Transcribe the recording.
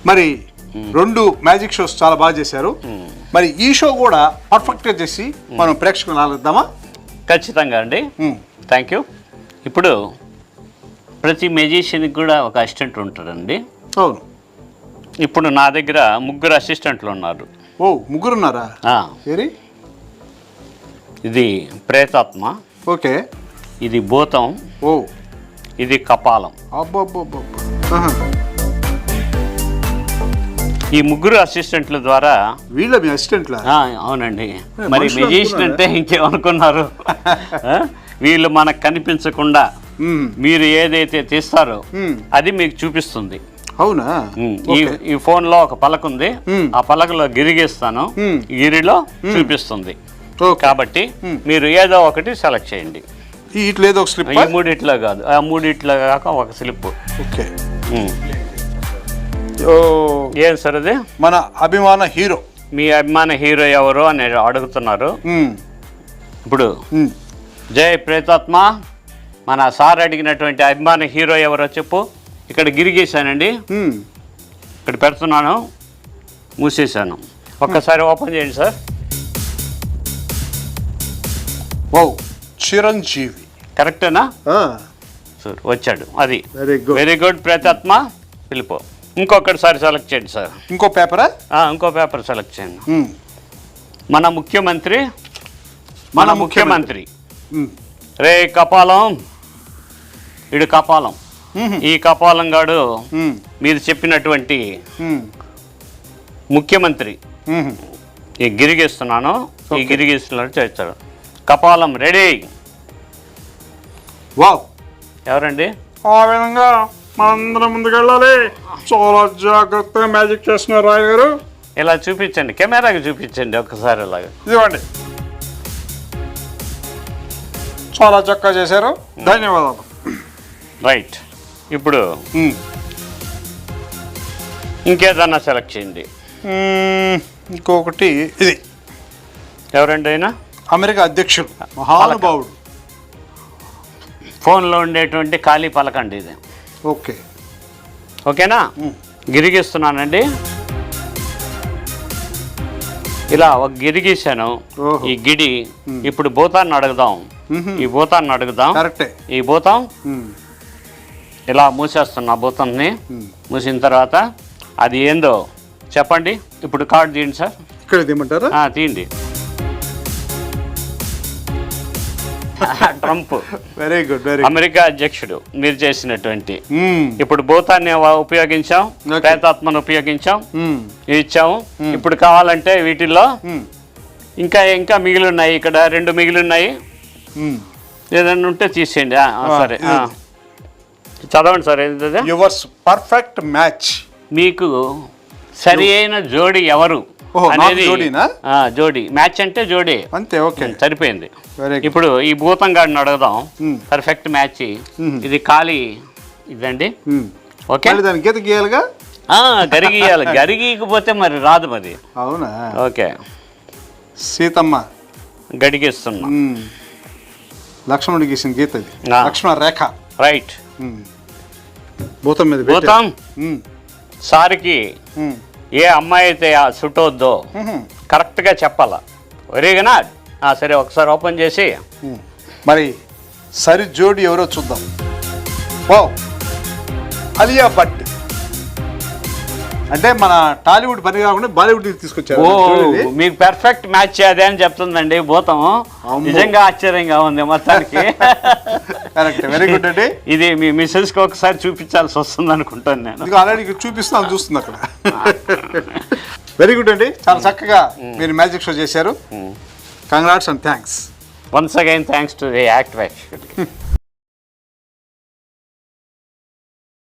మరి 2 magic shows చాలా బాగా చేశారు. మరి ఈ షో కూడా పర్ఫెక్ట్గా చేసి మనం ప్రేక్షకులు ఆలోచిద్దామా? ఖచ్చితంగా అండి. Thank you. ఇప్పుడు ప్రతి మెజిషియన్కి కూడా ఒక అసిస్టెంట్ ఉంటాడండి. అవును. ఇప్పుడు నా దగ్గర 3 అసిస్టెంట్లు ఉన్నారు. ఓ, 3 ఉన్నారా? ఏరి ఇది ప్రేతాత్మ, ఓకే, ఇది భూతం, ఓ, ఇది కపాలం. అబ్బబ్బబ్బబ్బ. ఈ 3 అసిస్టెంట్ల ద్వారా వీళ్ళ మీ అసిస్టెంట్లా? అవునండి. మరి మెజిషియన్ అంటే ఇంకేమనుకున్నారు? వీళ్ళు మనకు కనిపించకుండా మీరు ఏదైతే తీస్తారో అది మీకు చూపిస్తుంది. అవునా? ఈ ఫోన్లో ఒక పలక ఉంది, ఆ పలకలో గిరిగిస్తాను, గిరిలో చూపిస్తుంది. కాబట్టి మీరు ఏదో ఒకటి సెలెక్ట్ చేయండి. ఇట్లా ఏదో ఒక స్లిప్, ఈ 3 కాదు, ఆ 3 కాక ఒక స్లిప్. ఓకే. ఏం సార్ అది? మన అభిమాన హీరో. మీ అభిమాన హీరో ఎవరు అని అడుగుతున్నారు. ఇప్పుడు జై ప్రేతాత్మ, మన సార్ అడిగినటువంటి అభిమాన హీరో ఎవరో చెప్పు. ఇక్కడ గిరిగేశానండి, ఇక్కడ పెడుతున్నాను, మూసేశాను. ఒక్కసారి ఓపెన్ చేయండి సార్. ఓ, చిరంజీవి. కరెక్టేనా? సార్ వచ్చాడు. అది వెరీ గుడ్ ప్రేతాత్మ, పిలుపు. ఇంకొకటిసారి సెలెక్ట్ చేయండి సార్. ఇంకో పేపరా? ఇంకో పేపర్ సెలెక్ట్ చేయండి. మన ముఖ్యమంత్రి రే కపాలం, ఇడు కపాలం. ఈ కపాలం గాడు మీరు చెప్పినటువంటి ముఖ్యమంత్రి. ఈ గిరిగిస్తున్నాను, ఈ గిరిగిస్తున్నాడు చేస్తాడు. కపాలం రెడీ. వావ్, ఎవరండి? ఆ విధంగా మనందరం ముందుకు వెళ్ళాలి. చాలా జాగ్రత్తగా మ్యాజిక్ చేస్తున్నారు రాయ్ గారు. ఇలా చూపించండి, కెమెరాకి చూపించండి ఒక్కసారి. ఇలాగా ఇదిగోండి. చాలా చక్కగా చేశారు, ధన్యవాదాలు. రైట్. ఇప్పుడు ఇంకేదన్నా సెలెక్ట్ చేయండి. ఇంకొకటి ఇది. ఎవరండి అయినా? అమెరికా అధ్యక్షుడు, మహానుభావుడు. ఫోన్లో ఉండేటువంటి ఖాళీ పలకండి ఇది. ఓకే, ఓకేనా? గిరిగిస్తున్నానండి. ఇలా ఒక గిరిగీశాను. ఈ గిడి ఇప్పుడు భూతాన్ని అడుగుదాం. ఈ భూతాన్ని అడుగుదాం. ఈ భూతం ఇలా మూసేస్తున్నా. భూతాన్ని మూసిన తర్వాత అది ఏందో చెప్పండి. ఇప్పుడు కార్డు తీయండి సార్. ఇక్కడ తీయమంటారా? తీయండి. ట్రంప్. Very good. అమెరికా అధ్యక్షుడు మీరు చేసినటువంటి. ఇప్పుడు భూతాన్ని ఉపయోగించాం, ప్రేతాత్మను ఉపయోగించాం, ఇచ్చాము. ఇప్పుడు కావాలంటే వీటిల్లో ఇంకా మిగిలి ఉన్నాయి. ఇక్కడ 2 మిగిలి ఉన్నాయి. ఏదైనా ఉంటే తీసేయండి. సరే, చదవండి సార్. ఏంటది? Yours perfect match. మీకు సరి అయిన జోడి ఎవరు అనేది. జోడి మ్యాచ్ అంటే జోడి అంతే. ఓకే, సరిపోయింది. ఇప్పుడు ఈ భూతం గాడిని అడుగుదాం. Perfect match. ఇది ఖాళీ ఇదండి. ఓకే, దాని గీత గీయాలిగా. గరిగియాలి. గరిగీయకపోతే మరి రాదు మరి. అవునా? ఓకే. సీతమ్మ గడిగిస్తున్నా. లక్ష్మణుడు గీసిన గీత ఇది. లక్ష్మణ రేఖ. రైట్. భూతం మీద భూతం సారికి ఏ అమ్మాయి అయితే చుట్టవద్దో కరెక్ట్గా చెప్పాలా. వెరీగా. సరే, ఒకసారి ఓపెన్ చేసి మరి సరి జోడి ఎవరో చూద్దాం. ఓ, అలియా భట్. అంటే మన టాలీవుడ్ పని కాకుండా బాలీవుడ్ తీసుకొచ్చారు. మీకు పర్ఫెక్ట్ మ్యాచ్ అదే అని చెప్తుందండి భూతం. నిజంగా ఆశ్చర్యంగా ఉంది మొత్తానికి. కరెక్ట్. వెరీ గుడ్ అండి. ఇది మీ మిస్సెస్కి ఒకసారి చూపించాల్సి వస్తుంది అనుకుంటాను నేను. ఆల్రెడీ చూపిస్తాను, చూస్తుంది అక్కడ. వెరీ గుడ్ అండి, చాలా చక్కగా మీరు మ్యాజిక్ షో చేశారు. Congrats and thanks. Once again thanks to the act.